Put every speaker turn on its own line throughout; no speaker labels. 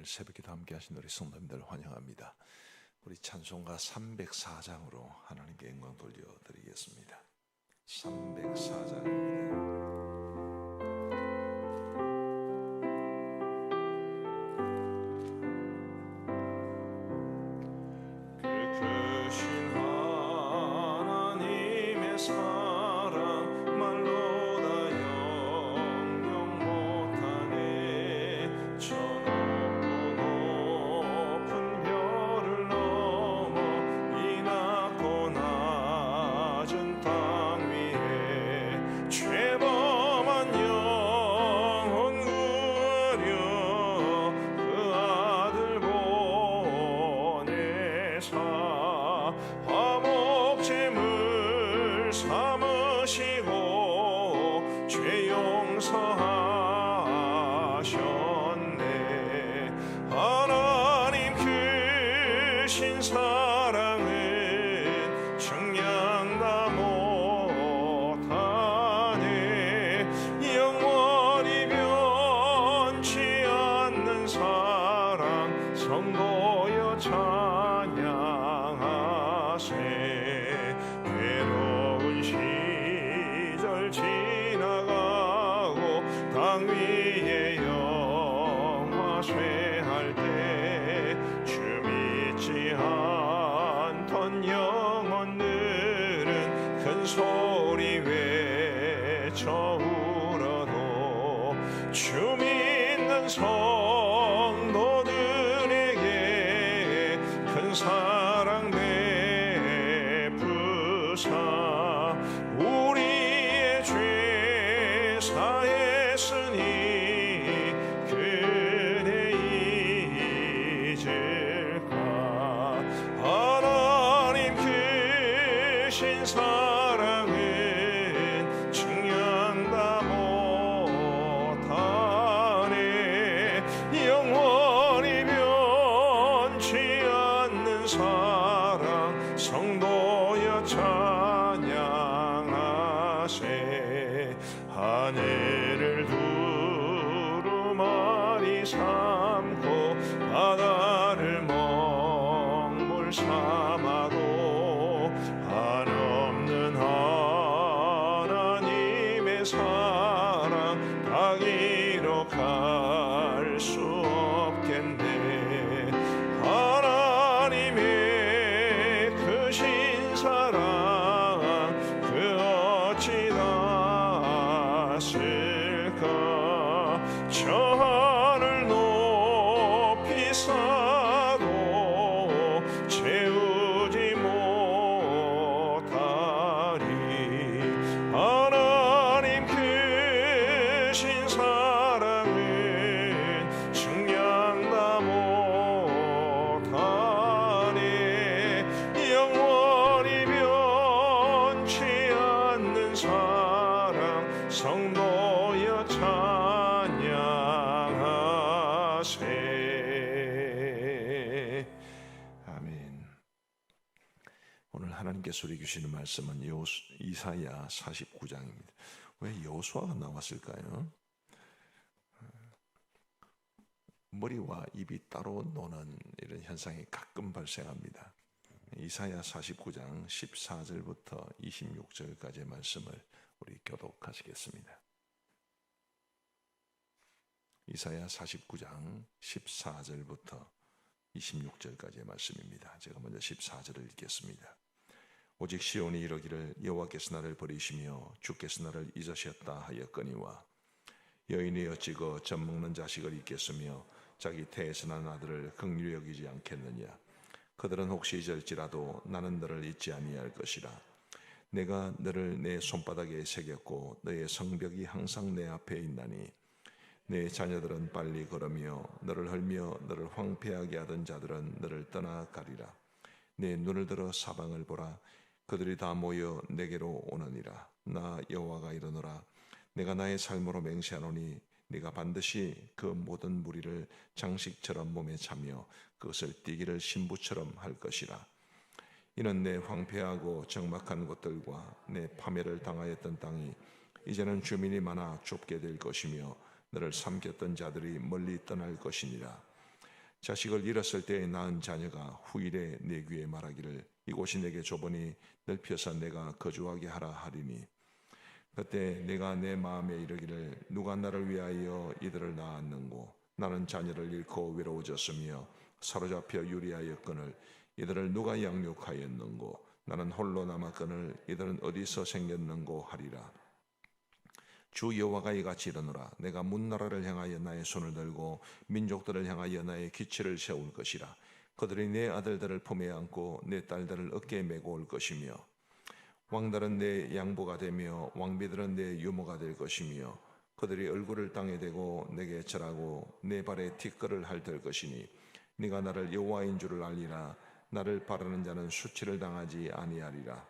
오늘 새벽기도 함께 하신 우리 성도님들 환영합니다. 우리 찬송가 304장으로 하나님께 영광 돌려드리겠습니다. 304장입니다.
성도들에게 큰 사랑 베푸사 우리의 죄 사했으니 그대 잊을까. 하나님 크신 사랑은 증량다 못하네. 영원히 변치 않는 사랑 성도여 찬양하세. 하늘을 두루마리 삼고 바다를 먹물 삼아도 한없는 하나님의 사랑 다 기록할 수 없겠네. 하나님의 크신 사랑 그 어찌 닿았을까. 저 하늘 높이 쌓아도 채우지 못하리. 하나님 크신 사랑은 증량다 못하네. 영원히 변치 않는 사랑 성도여 찬양하세.
아멘. 오늘 하나님께서 우리 주시는 말씀은 이사야 49장입니다. 왜 여호수아가 나왔을까요? 머리와 입이 따로 노는 이런 현상이 가끔 발생합니다. 이사야 49장 14절부터 26절까지의 말씀을 우리 교독하시겠습니다. 이사야 49장 14절부터 26절까지의 말씀입니다. 제가 먼저 14절을 읽겠습니다. 오직 시온이 이르기를 여호와께서 나를 버리시며 주께서 나를 잊으셨다 하였거니와 여인이 어찌 그 젖먹는 자식을 잊겠으며 자기 태에서 난 아들을 긍휼히 여기지 않겠느냐. 그들은 혹시 잊을지라도 나는 너를 잊지 아니할 것이라. 내가 너를 내 손바닥에 새겼고 너의 성벽이 항상 내 앞에 있나니 내 자녀들은 빨리 걸으며 너를 헐며 너를 황폐하게 하던 자들은 너를 떠나가리라. 내 눈을 들어 사방을 보라. 그들이 다 모여 내게로 오느니라. 나 여호와가 이르노라. 내가 나의 삶으로 맹세하노니 네가 반드시 그 모든 무리를 장식처럼 몸에 차며 그것을 띠기를 신부처럼 할 것이라. 이는 내 황폐하고 적막한 곳들과 내 파멸을 당하였던 땅이 이제는 주민이 많아 좁게 될 것이며 너를 삼켰던 자들이 멀리 떠날 것이니라. 자식을 잃었을 때에 낳은 자녀가 후일에 내 귀에 말하기를 이곳이 내게 좁으니 넓혀서 내가 거주하게 하라 하리니 그때 내가 내 마음에 이르기를 누가 나를 위하여 이들을 낳았는고 나는 자녀를 잃고 외로워졌으며 사로잡혀 유리하였거늘 이들을 누가 양육하였는고 나는 홀로 남았거늘 이들은 어디서 생겼는고 하리라. 주 여호와가 이같이 이르노라 내가 문나라를 향하여 나의 손을 들고 민족들을 향하여 나의 기치를 세울 것이라. 그들이 내 아들들을 품에 안고 내 딸들을 어깨에 메고 올 것이며 왕들은 내 양보가 되며 왕비들은 내 유모가 될 것이며 그들이 얼굴을 땅에 대고 내게 절하고 내 발에 티끌을 핥을 것이니 네가 나를 여호와인 줄을 알리라. 나를 바라는 자는 수치를 당하지 아니하리라.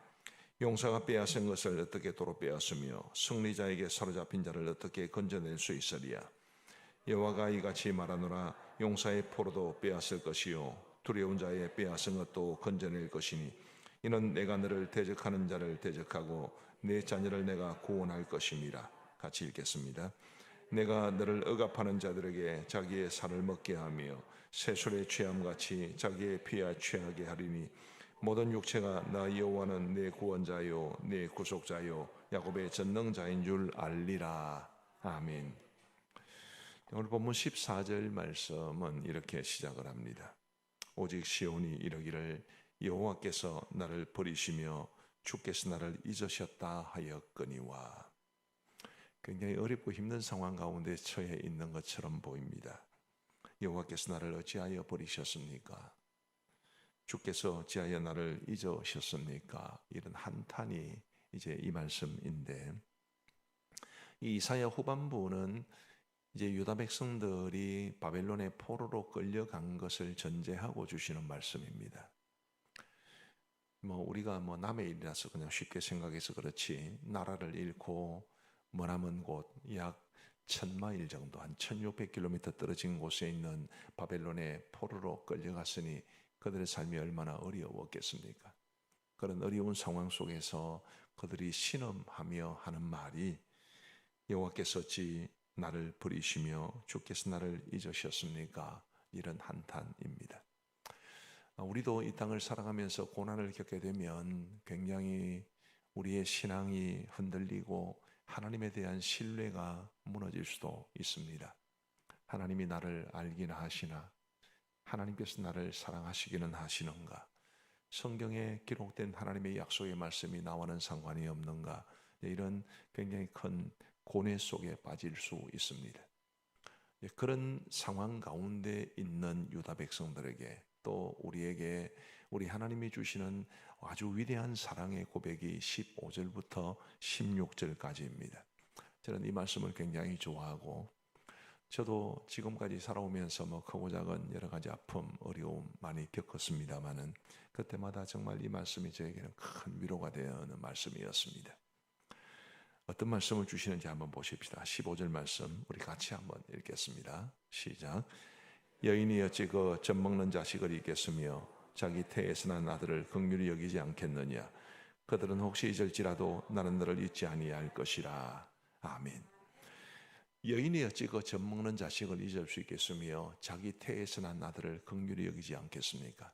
용사가 빼앗은 것을 어떻게 도로 빼앗으며 승리자에게 사로잡힌 자를 어떻게 건져낼 수 있으리야. 여호와가 이같이 말하노라 용사의 포로도 빼앗을 것이요 두려운 자의 빼앗은 것도 건져낼 것이니 이는 내가 너를 대적하는 자를 대적하고 내 자녀를 내가 구원할 것임이라. 같이 읽겠습니다. 내가 너를 억압하는 자들에게 자기의 살을 먹게 하며 새술의 취함같이 자기의 피에 취하게 하리니 모든 육체가 나 여호와는 내 구원자요 내 구속자요 야곱의 전능자인 줄 알리라. 아멘. 오늘 본문 14절 말씀은 이렇게 시작을 합니다. 오직 시온이 이르기를 여호와께서 나를 버리시며 주께서 나를 잊으셨다 하였거니와. 굉장히 어렵고 힘든 상황 가운데 처해 있는 것처럼 보입니다. 여호와께서 나를 어찌하여 버리셨습니까? 주께서 어찌하여 나를 잊으셨습니까? 이런 한탄이 이제 이 말씀인데, 이 이사야 후반부는 이제 유다 백성들이 바벨론의 포로로 끌려간 것을 전제하고 주시는 말씀입니다. 우리가 남의 일이라서 그냥 쉽게 생각해서 그렇지, 나라를 잃고 머나먼 곳 약 1000마일 정도, 한 1600km 떨어진 곳에 있는 바벨론의 포로로 끌려갔으니 그들의 삶이 얼마나 어려웠겠습니까? 그런 어려운 상황 속에서 그들이 신음하며 하는 말이 여호와께서 어찌 나를 버리시며 주께서 나를 잊으셨습니까? 이런 한탄입니다. 우리도 이 땅을 살아가면서 고난을 겪게 되면 굉장히 우리의 신앙이 흔들리고 하나님에 대한 신뢰가 무너질 수도 있습니다. 하나님이 나를 알기나 하시나? 하나님께서 나를 사랑하시기는 하시는가? 성경에 기록된 하나님의 약속의 말씀이 나와는 상관이 없는가? 이런 굉장히 큰 고뇌 속에 빠질 수 있습니다. 그런 상황 가운데 있는 유다 백성들에게 또 우리에게 우리 하나님이 주시는 아주 위대한 사랑의 고백이 15절부터 16절까지입니다. 저는 이 말씀을 굉장히 좋아하고 저도 지금까지 살아오면서 크고 작은 여러 가지 아픔, 어려움 많이 겪었습니다만은 그때마다 정말 이 말씀이 저에게는 큰 위로가 되는 말씀이었습니다. 어떤 말씀을 주시는지 한번 보십시다. 15절 말씀 우리 같이 한번 읽겠습니다. 시작. 여인이 어찌 그 젖먹는 자식을 잊겠으며 자기 태에서 난 아들을 긍휼히 여기지 않겠느냐. 그들은 혹시 잊을지라도 나는 너를 잊지 아니할 것이라. 아멘. 여인이 어찌 그 젖먹는 자식을 잊을 수 있겠으며 자기 태에서 난 아들을 긍휼히 여기지 않겠습니까?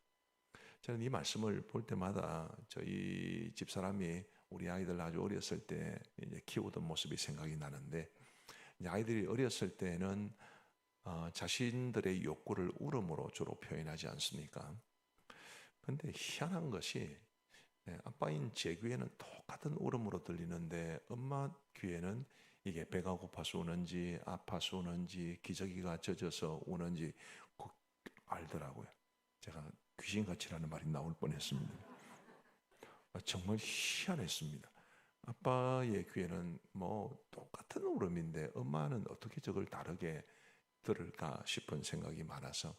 저는 이 말씀을 볼 때마다 저희 집사람이 우리 아이들 아주 어렸을 때 이제 키우던 모습이 생각이 나는데, 이제 아이들이 어렸을 때는 자신들의 욕구를 울음으로 주로 표현하지 않습니까? 근데 희한한 것이 아빠인 제 귀에는 똑같은 울음으로 들리는데 엄마 귀에는 이게 배가 고파서 우는지 아파서 우는지 기저귀가 젖어서 우는지 꼭 알더라고요. 제가 귀신같이라는 말이 나올 뻔했습니다. 정말 희한했습니다. 아빠의 귀에는 똑같은 울음인데 엄마는 어떻게 저걸 다르게 들을까 싶은 생각이 많아서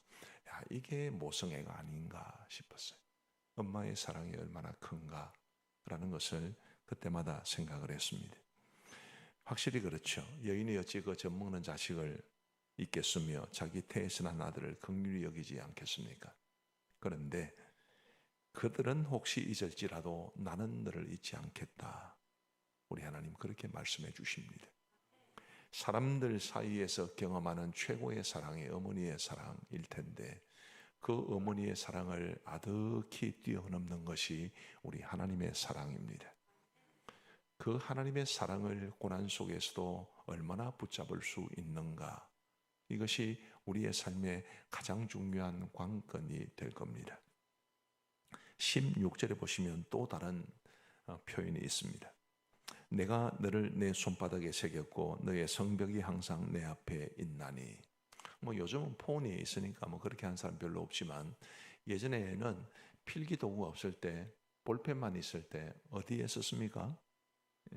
이게 모성애가 아닌가 싶었어요. 엄마의 사랑이 얼마나 큰가라는 것을 그때마다 생각을 했습니다. 확실히 그렇죠. 여인이 어찌 그 젖먹는 자식을 잊겠으며 자기 태에서 난 아들을 긍휼히 여기지 않겠습니까? 그런데 그들은 혹시 잊을지라도 나는 너를 잊지 않겠다. 우리 하나님 그렇게 말씀해 주십니다. 사람들 사이에서 경험하는 최고의 사랑이 어머니의 사랑일 텐데 그 어머니의 사랑을 아득히 뛰어넘는 것이 우리 하나님의 사랑입니다. 그 하나님의 사랑을 고난 속에서도 얼마나 붙잡을 수 있는가, 이것이 우리의 삶의 가장 중요한 관건이 될 겁니다. 16절에 보시면 또 다른 표현이 있습니다. 내가 너를 내 손바닥에 새겼고 너의 성벽이 항상 내 앞에 있나니. 요즘은 폰이 있으니까 그렇게 한 사람 별로 없지만 예전에는 필기 도구가 없을 때, 볼펜만 있을 때 어디에 썼습니까?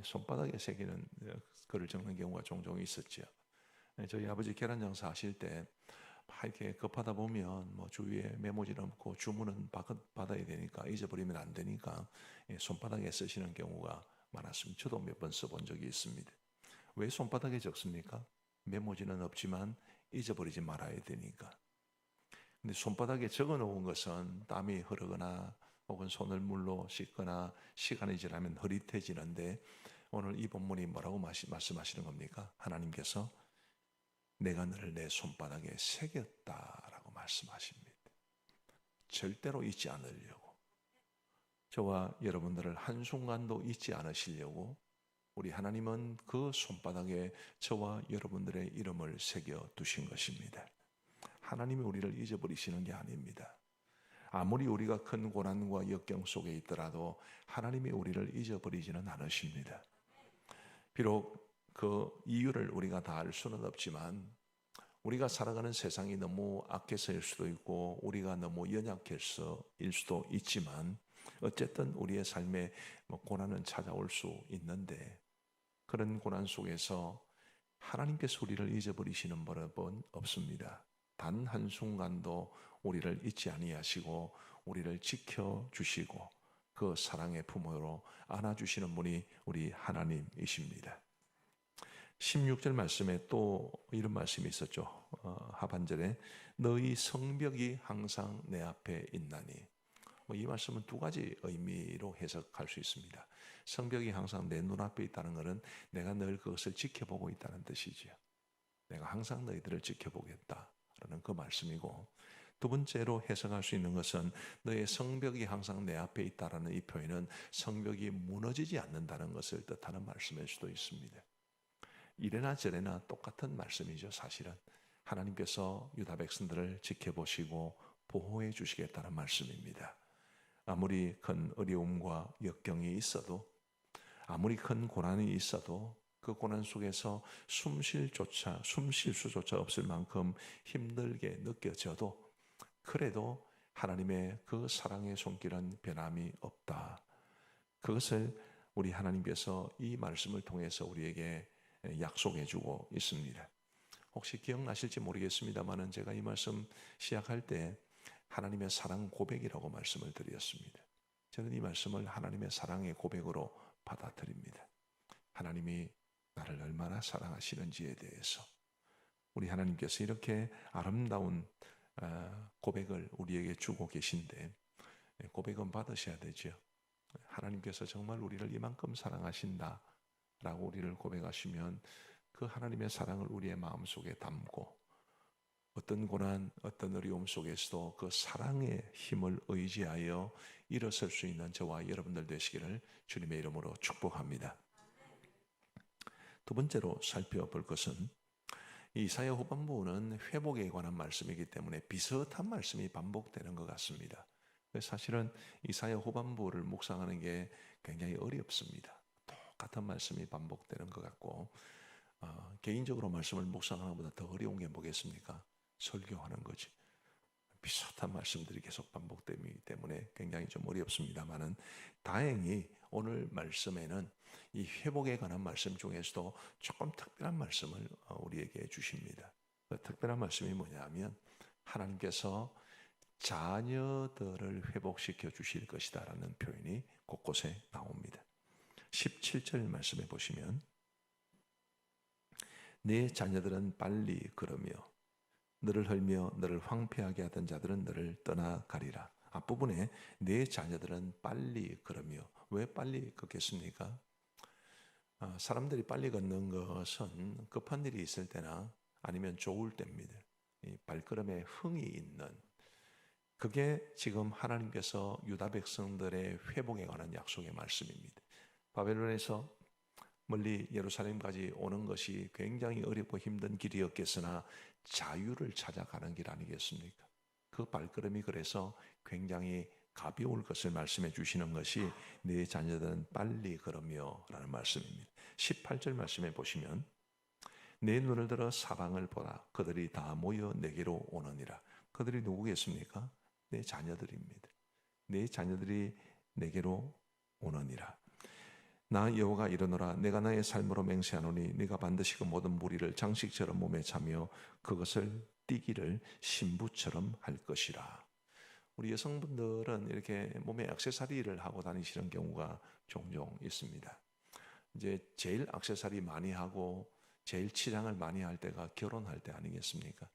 손바닥에 새기는 글을 적는 경우가 종종 있었죠. 저희 아버지 계란 장사 하실 때 이렇게 급하다 보면 주위에 메모지 넣고 주문은 받아야 되니까 잊어버리면 안 되니까 손바닥에 쓰시는 경우가 많았습니다. 저도 몇 번 써본 적이 있습니다. 왜 손바닥에 적습니까? 메모지는 없지만 잊어버리지 말아야 되니까. 근데 손바닥에 적어 놓은 것은 땀이 흐르거나 혹은 손을 물로 씻거나 시간이 지나면 흐릿해지는데, 오늘 이 본문이 뭐라고 말씀하시는 겁니까? 하나님께서 내가 너를 내 손바닥에 새겼다라고 말씀하십니다. 절대로 잊지 않으려고, 저와 여러분들을 한순간도 잊지 않으시려고 우리 하나님은 그 손바닥에 저와 여러분들의 이름을 새겨 두신 것입니다. 하나님이 우리를 잊어버리시는 게 아닙니다. 아무리 우리가 큰 고난과 역경 속에 있더라도 하나님이 우리를 잊어버리지는 않으십니다. 비록 그 이유를 우리가 다 알 수는 없지만 우리가 살아가는 세상이 너무 악해서일 수도 있고 우리가 너무 연약해서일 수도 있지만 어쨌든 우리의 삶에 고난은 찾아올 수 있는데, 그런 고난 속에서 하나님께서 우리를 잊어버리시는 법은 없습니다. 단 한순간도 우리를 잊지 아니하시고 우리를 지켜주시고 그 사랑의 품으로 안아주시는 분이 우리 하나님이십니다. 16절 말씀에 또 이런 말씀이 있었죠. 하반절에 너희 성벽이 항상 내 앞에 있나니. 이 말씀은 두 가지 의미로 해석할 수 있습니다. 성벽이 항상 내 눈앞에 있다는 것은 내가 늘 그것을 지켜보고 있다는 뜻이지요. 내가 항상 너희들을 지켜보겠다라는 그 말씀이고, 두 번째로 해석할 수 있는 것은 너의 성벽이 항상 내 앞에 있다라는 이 표현은 성벽이 무너지지 않는다는 것을 뜻하는 말씀일 수도 있습니다. 이래나 저래나 똑같은 말씀이죠. 사실은 하나님께서 유다 백성들을 지켜보시고 보호해 주시겠다는 말씀입니다. 아무리 큰 어려움과 역경이 있어도, 아무리 큰 고난이 있어도 그 고난 속에서 숨쉴 수조차 없을 만큼 힘들게 느껴져도 그래도 하나님의 그 사랑의 손길은 변함이 없다. 그것을 우리 하나님께서 이 말씀을 통해서 우리에게 약속해 주고 있습니다. 혹시 기억나실지 모르겠습니다만 제가 이 말씀 시작할 때 하나님의 사랑 고백이라고 말씀을 드렸습니다. 저는 이 말씀을 하나님의 사랑의 고백으로 받아들입니다. 하나님이 나를 얼마나 사랑하시는지에 대해서 우리 하나님께서 이렇게 아름다운 고백을 우리에게 주고 계신데 고백은 받으셔야 되죠. 하나님께서 정말 우리를 이만큼 사랑하신다 라고 우리를 고백하시면 그 하나님의 사랑을 우리의 마음속에 담고 어떤 고난, 어떤 어려움 속에서도 그 사랑의 힘을 의지하여 일어설 수 있는 저와 여러분들 되시기를 주님의 이름으로 축복합니다. 두 번째로 살펴볼 것은 이사야 후반부는 회복에 관한 말씀이기 때문에 비슷한 말씀이 반복되는 것 같습니다. 사실은 이사야 후반부를 묵상하는 게 굉장히 어렵습니다. 똑같은 말씀이 반복되는 것 같고 개인적으로 말씀을 묵상하는 것보다 더 어려운 게 뭐겠습니까? 설교하는 거지. 비슷한 말씀들이 계속 반복되기 때문에 굉장히 좀 어렵습니다만은 다행히 오늘 말씀에는 이 회복에 관한 말씀 중에서도 조금 특별한 말씀을 우리에게 주십니다. 그 특별한 말씀이 뭐냐면 하나님께서 자녀들을 회복시켜 주실 것이다 라는 표현이 곳곳에 나옵니다. 17절 말씀에 보시면 네 자녀들은 빨리 걸으며 너를 헐며 너를 황폐하게 하던 자들은 너를 떠나가리라. 앞부분에 네 자녀들은 빨리 걸으며, 왜 빨리 걷겠습니까? 사람들이 빨리 걷는 것은 급한 일이 있을 때나 아니면 좋을 때입니다. 이 발걸음에 흥이 있는, 그게 지금 하나님께서 유다 백성들의 회복에 관한 약속의 말씀입니다. 바벨론에서 멀리 예루살렘까지 오는 것이 굉장히 어렵고 힘든 길이었겠으나 자유를 찾아가는 길 아니겠습니까? 그 발걸음이 그래서 굉장히 가벼울 것을 말씀해 주시는 것이 네 자녀들은 빨리 걸으며 라는 말씀입니다. 18절 말씀해 보시면 내 눈을 들어 사방을 보라. 그들이 다 모여 내게로 오느니라. 그들이 누구겠습니까? 내 자녀들입니다. 내 자녀들이 내게로 오느니라. 나 여호와가 이르노라. 내가 나의 삶으로 맹세하노니 네가 반드시 그 모든 무리를 장식처럼 몸에 차며 그것을 띠기를 신부처럼 할 것이라. 우리 여성분들은 이렇게 몸에 액세서리를 하고 다니시는 경우가 종종 있습니다. 이제 제일 액세서리 많이 하고 제일 치장을 많이 할 때가 결혼할 때 아니겠습니까?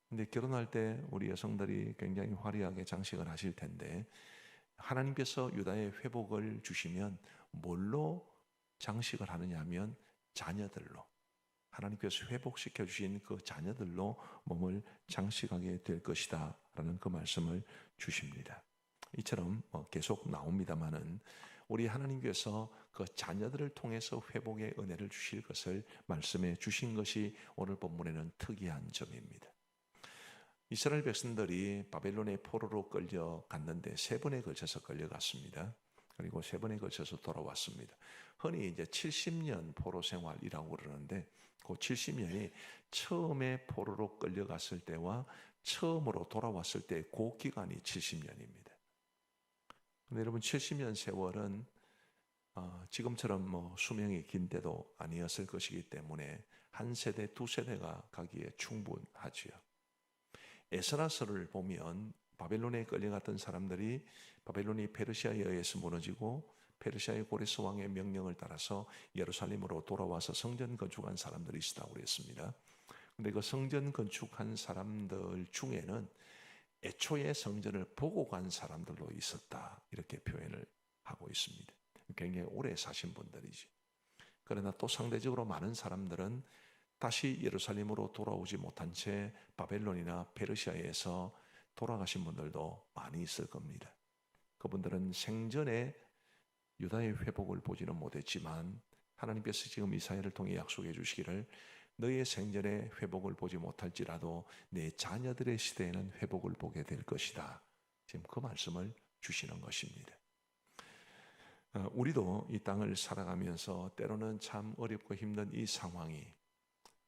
근데 결혼할 때 우리 여성들이 굉장히 화려하게 장식을 하실 텐데 하나님께서 유다의 회복을 주시면 뭘로 장식을 하느냐 하면 자녀들로, 하나님께서 회복시켜 주신 그 자녀들로 몸을 장식하게 될 것이다 라는 그 말씀을 주십니다. 이처럼 계속 나옵니다마는 우리 하나님께서 그 자녀들을 통해서 회복의 은혜를 주실 것을 말씀해 주신 것이 오늘 본문에는 특이한 점입니다. 이스라엘 백성들이 바벨론의 포로로 끌려갔는데 3번에 걸쳐서 끌려갔습니다. 그리고 3번에 걸쳐서 돌아왔습니다. 흔히 이제 70년 포로 생활이라고 그러는데 그 70년이 처음에 포로로 끌려갔을 때와 처음으로 돌아왔을 때 그 기간이 70년입니다. 근데 여러분 70년 세월은 지금처럼 수명이 긴 때도 아니었을 것이기 때문에 한 세대, 두 세대가 가기에 충분하지요. 에스라서를 보면 바벨론에 끌려갔던 사람들이 바벨론이 페르시아에 의해서 무너지고 페르시아의 고레스 왕의 명령을 따라서 예루살렘으로 돌아와서 성전 건축한 사람들이 있다고 그랬습니다. 근데 그 성전 건축한 사람들 중에는 애초에 성전을 보고 간 사람들도 있었다, 이렇게 표현을 하고 있습니다. 굉장히 오래 사신 분들이지. 그러나 또 상대적으로 많은 사람들은 다시 예루살렘으로 돌아오지 못한 채 바벨론이나 페르시아에서 돌아가신 분들도 많이 있을 겁니다. 그분들은 생전에 유다의 회복을 보지는 못했지만 하나님께서 지금 이사야를 통해 약속해 주시기를 너의 생전에 회복을 보지 못할지라도 내 자녀들의 시대에는 회복을 보게 될 것이다. 지금 그 말씀을 주시는 것입니다. 우리도 이 땅을 살아가면서 때로는 참 어렵고 힘든 이 상황이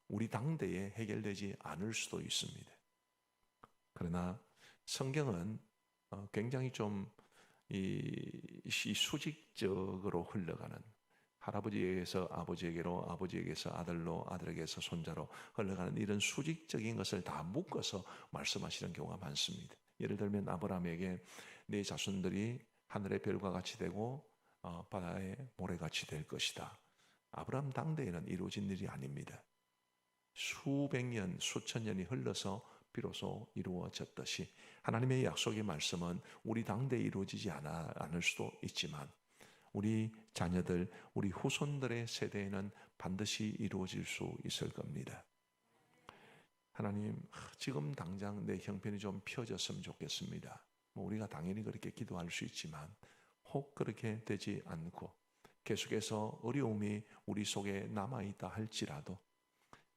우리 당대에 해결되지 않을 수도 있습니다. 그러나 성경은 굉장히 좀 수직적으로 흘러가는, 할아버지에게서 아버지에게로, 아버지에게서 아들로, 아들에게서 손자로 흘러가는 이런 수직적인 것을 다 묶어서 말씀하시는 경우가 많습니다. 예를 들면 아브라함에게 네 자손들이 하늘의 별과 같이 되고 바다의 모래같이 될 것이다. 아브라함 당대에는 이루어진 일이 아닙니다. 수백 년, 수천 년이 흘러서 비로소 이루어졌듯이 하나님의 약속의 말씀은 우리 당대에 이루어지지 않을 수도 있지만 우리 자녀들, 우리 후손들의 세대에는 반드시 이루어질 수 있을 겁니다. 하나님, 지금 당장 내 형편이 좀 펴졌으면 좋겠습니다. 우리가 당연히 그렇게 기도할 수 있지만 혹 그렇게 되지 않고 계속해서 어려움이 우리 속에 남아있다 할지라도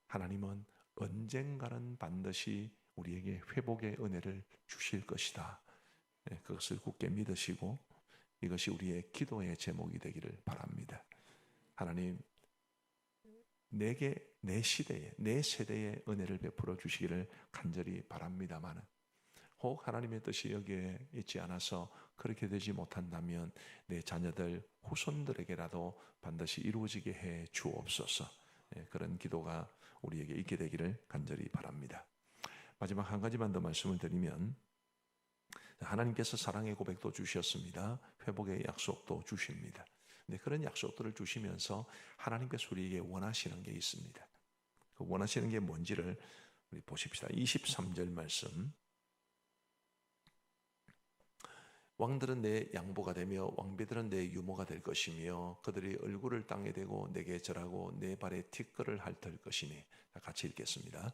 하나님은 언젠가는 반드시 우리에게 회복의 은혜를 주실 것이다. 그것을 굳게 믿으시고 이것이 우리의 기도의 제목이 되기를 바랍니다. 하나님, 내게 내 시대에, 내 세대에 은혜를 베풀어 주시기를 간절히 바랍니다만 혹 하나님의 뜻이 여기에 있지 않아서 그렇게 되지 못한다면 내 자녀들, 후손들에게라도 반드시 이루어지게 해 주옵소서. 그런 기도가 우리에게 있게 되기를 간절히 바랍니다. 마지막 한 가지만 더 말씀을 드리면 하나님께서 사랑의 고백도 주셨습니다. 회복의 약속도 주십니다. 근데 그런 약속들을 주시면서 하나님께서 우리에게 원하시는 게 있습니다. 그 원하시는 게 뭔지를 우리 보십시다. 23절 말씀. 왕들은 내 양보가 되며 왕비들은 내 유모가 될 것이며 그들이 얼굴을 땅에 대고 내게 절하고 내 발에 티끌을 핥을 것이니. 같이 읽겠습니다.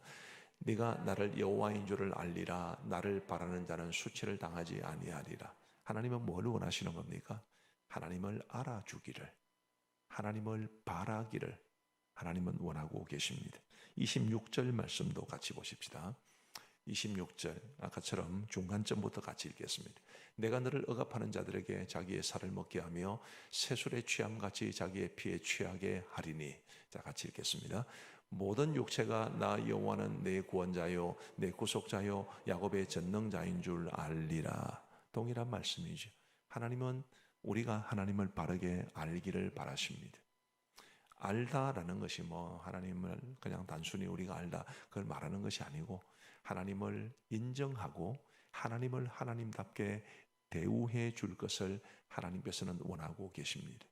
네가 나를 여호와인 줄을 알리라. 나를 바라는 자는 수치를 당하지 아니하리라. 하나님은 뭘 원하시는 겁니까? 하나님을 알아주기를, 하나님을 바라기를 하나님은 원하고 계십니다. 26절 말씀도 같이 보십시다. 26절 아까처럼 중간점부터 같이 읽겠습니다. 내가 너를 억압하는 자들에게 자기의 살을 먹게 하며 새술의 취함같이 자기의 피에 취하게 하리니. 자, 같이 읽겠습니다. 모든 육체가 나 여호와는 내 구원자요 내 구속자요 야곱의 전능자인 줄 알리라. 동일한 말씀이죠. 하나님은 우리가 하나님을 바르게 알기를 바라십니다. 알다라는 것이 하나님을 그냥 단순히 우리가 알다 그걸 말하는 것이 아니고 하나님을 인정하고 하나님을 하나님답게 대우해 줄 것을 하나님께서는 원하고 계십니다.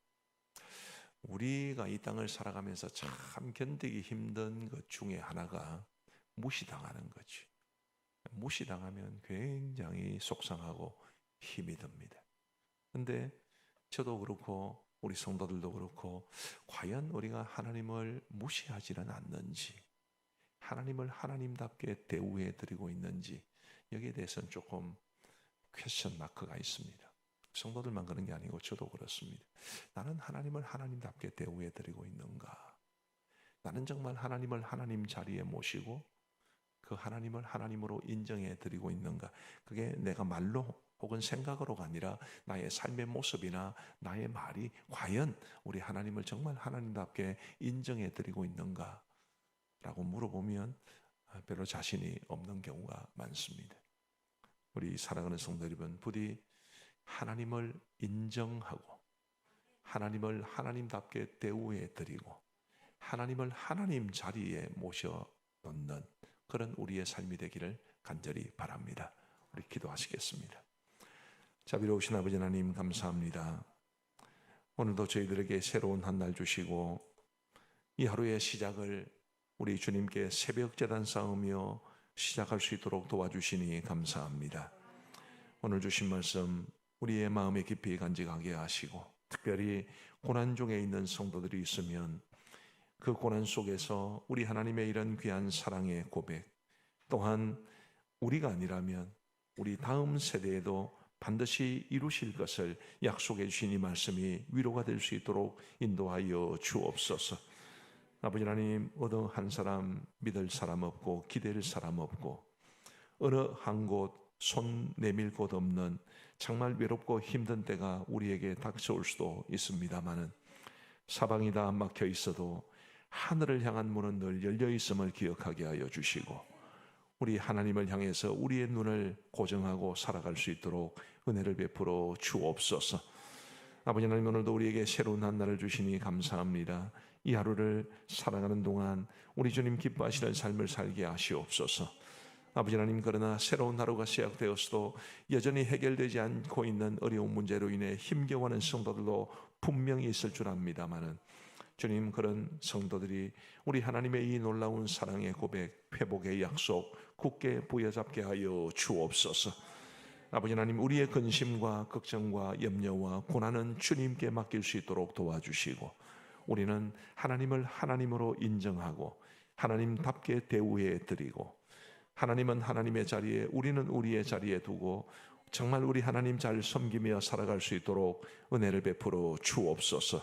우리가 이 땅을 살아가면서 참 견디기 힘든 것 중에 하나가 무시당하는 거지. 무시당하면 굉장히 속상하고 힘이 듭니다. 근데 저도 그렇고 우리 성도들도 그렇고 과연 우리가 하나님을 무시하지는 않는지, 하나님을 하나님답게 대우해 드리고 있는지 여기에 대해서는 조금 퀘스천 마크가 있습니다. 성도들만 그런 게 아니고 저도 그렇습니다. 나는 하나님을 하나님답게 대우해 드리고 있는가? 나는 정말 하나님을 하나님 자리에 모시고 그 하나님을 하나님으로 인정해 드리고 있는가? 그게 내가 말로 혹은 생각으로가 아니라 나의 삶의 모습이나 나의 말이 과연 우리 하나님을 정말 하나님답게 인정해 드리고 있는가? 라고 물어보면 별로 자신이 없는 경우가 많습니다. 우리 사랑하는 성도 여러분, 부디 하나님을 인정하고 하나님을 하나님답게 대우해 드리고 하나님을 하나님 자리에 모셔놓는 그런 우리의 삶이 되기를 간절히 바랍니다. 우리 기도하시겠습니다. 자비로우신 아버지 하나님 감사합니다. 오늘도 저희들에게 새로운 한 날 주시고 이 하루의 시작을 우리 주님께 새벽 제단 쌓으며 시작할 수 있도록 도와주시니 감사합니다. 오늘 주신 말씀 우리의 마음에 깊이 간직하게 하시고 특별히 고난 중에 있는 성도들이 있으면 그 고난 속에서 우리 하나님의 이런 귀한 사랑의 고백, 또한 우리가 아니라면 우리 다음 세대에도 반드시 이루실 것을 약속해 주신 이 말씀이 위로가 될 수 있도록 인도하여 주옵소서. 아버지 하나님, 어느 한 사람 믿을 사람 없고 기댈 사람 없고 어느 한 곳 손 내밀 곳 없는 정말 외롭고 힘든 때가 우리에게 닥쳐올 수도 있습니다마는 사방이 다 막혀 있어도 하늘을 향한 문은 늘 열려 있음을 기억하게 하여 주시고 우리 하나님을 향해서 우리의 눈을 고정하고 살아갈 수 있도록 은혜를 베풀어 주옵소서. 아버지 하나님, 오늘도 우리에게 새로운 한 날을 주시니 감사합니다. 이 하루를 살아가는 동안 우리 주님 기뻐하시는 삶을 살게 하시옵소서. 아버지 하나님, 그러나 새로운 하루가 시작되었어도 여전히 해결되지 않고 있는 어려운 문제로 인해 힘겨워하는 성도들도 분명히 있을 줄 압니다마는 주님, 그런 성도들이 우리 하나님의 이 놀라운 사랑의 고백, 회복의 약속 굳게 부여잡게 하여 주옵소서. 아버지 하나님, 우리의 근심과 걱정과 염려와 고난은 주님께 맡길 수 있도록 도와주시고 우리는 하나님을 하나님으로 인정하고 하나님답게 대우해 드리고 하나님은 하나님의 자리에 우리는 우리의 자리에 두고 정말 우리 하나님 잘 섬기며 살아갈 수 있도록 은혜를 베풀어 주옵소서.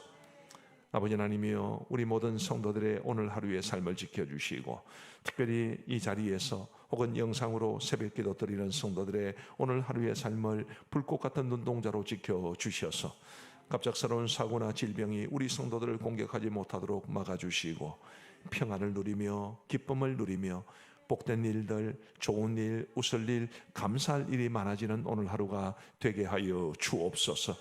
아버지 하나님이여, 우리 모든 성도들의 오늘 하루의 삶을 지켜주시고 특별히 이 자리에서 혹은 영상으로 새벽기도 드리는 성도들의 오늘 하루의 삶을 불꽃 같은 눈동자로 지켜주셔서 갑작스러운 사고나 질병이 우리 성도들을 공격하지 못하도록 막아주시고 평안을 누리며 기쁨을 누리며 복된 일들, 좋은 일, 웃을 일, 감사할 일이 많아지는 오늘 하루가 되게 하여 주옵소서.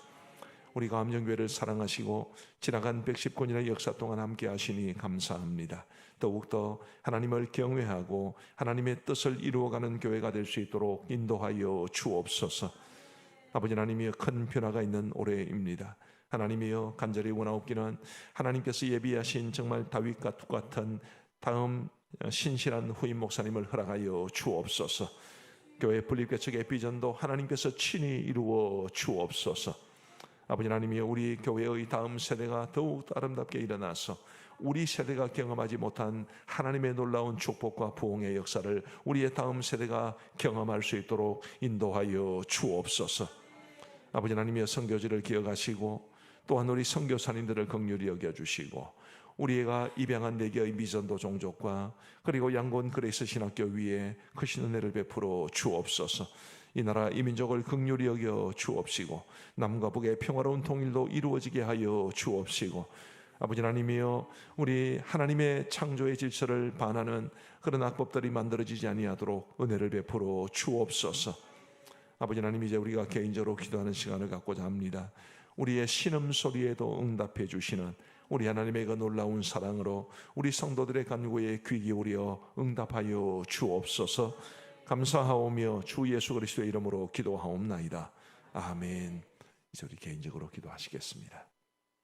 우리 가암정교회를 사랑하시고 지나간 110권이나 역사 동안 함께 하시니 감사합니다. 더욱더 하나님을 경외하고 하나님의 뜻을 이루어가는 교회가 될 수 있도록 인도하여 주옵소서. 아버지 하나님이여, 큰 변화가 있는 올해입니다. 하나님이여, 간절히 원하옵기는 하나님께서 예비하신 정말 다윗과 똑같은 다음 신실한 후임 목사님을 허락하여 주옵소서. 교회 분립개척의 비전도 하나님께서 친히 이루어 주옵소서. 아버지 하나님이여, 우리 교회의 다음 세대가 더욱 아름답게 일어나서 우리 세대가 경험하지 못한 하나님의 놀라운 축복과 부흥의 역사를 우리의 다음 세대가 경험할 수 있도록 인도하여 주옵소서. 아버지 하나님이여, 선교지를 기억하시고 또한 우리 선교사님들을 긍휼히 여겨주시고 우리가 입양한 네 개의 미전도 종족과 그리고 양곤 그레이스 신학교 위에 크신 은혜를 베풀어 주옵소서. 이 나라 이 민족을 긍휼히 여겨 주옵시고 남과 북의 평화로운 통일도 이루어지게 하여 주옵시고 아버지 하나님이여, 우리 하나님의 창조의 질서를 반하는 그런 악법들이 만들어지지 아니하도록 은혜를 베풀어 주옵소서. 아버지 하나님, 이제 우리가 개인적으로 기도하는 시간을 갖고자 합니다. 우리의 신음소리에도 응답해 주시는 우리 하나님의 그 놀라운 사랑으로 우리 성도들의 간구에 귀 기울여 응답하여 주옵소서. 감사하오며 주 예수 그리스도의 이름으로 기도하옵나이다. 아멘. 이제 우리 개인적으로 기도하시겠습니다.